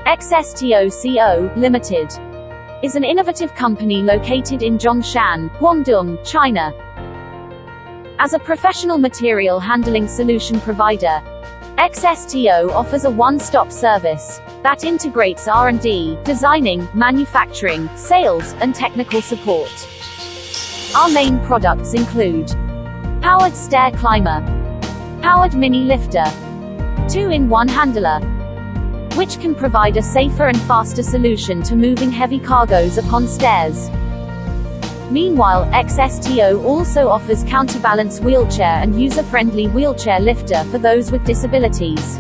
XSTO Co., Limited is an innovative company located in Zhongshan, Guangdong, China. As a professional material handling solution provider, XSTO offers a one-stop service that integrates R&D, designing, manufacturing, sales, and technical support. Our main products include powered stair climber, powered mini lifter, 2-in-1 handler, which can provide a safer and faster solution to moving heavy cargoes upon stairs. Meanwhile, XSTO also offers counterbalance wheelchair and user-friendly wheelchair lifter for those with disabilities.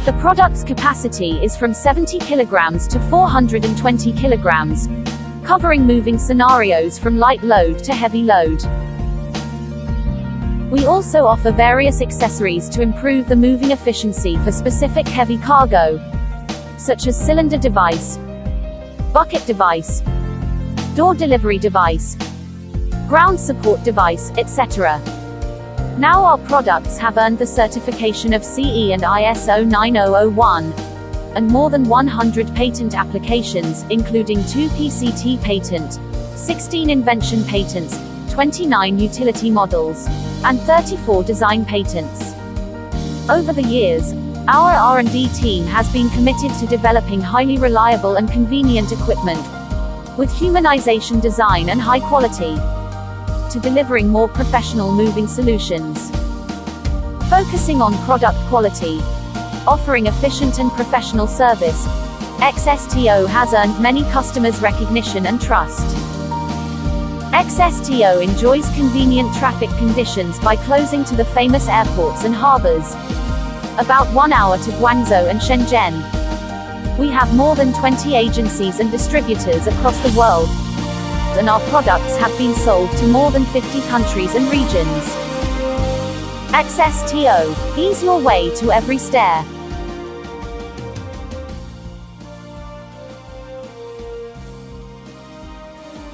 The product's capacity is from 70 kilograms to 420 kilograms, covering moving scenarios from light load to heavy load. We also offer various accessories to improve the moving efficiency for specific heavy cargo, such as cylinder device, bucket device, door delivery device, ground support device, etc. Now our products have earned the certification of CE and ISO 9001, and more than 100 patent applications, including 2 PCT patent, 16 invention patents, 29 utility models, and 34 design patents. Over the years, our R&D team has been committed to developing highly reliable and convenient equipment, with humanization design and high quality, to delivering more professional moving solutions. Focusing on product quality, offering efficient and professional service, XSTO has earned many customers' recognition and trust. XSTO enjoys convenient traffic conditions by closing to the famous airports and harbors, about 1 hour to Guangzhou and Shenzhen. We have more than 20 agencies and distributors across the world, and our products have been sold to more than 50 countries and regions. XSTO, ease your way to every stair.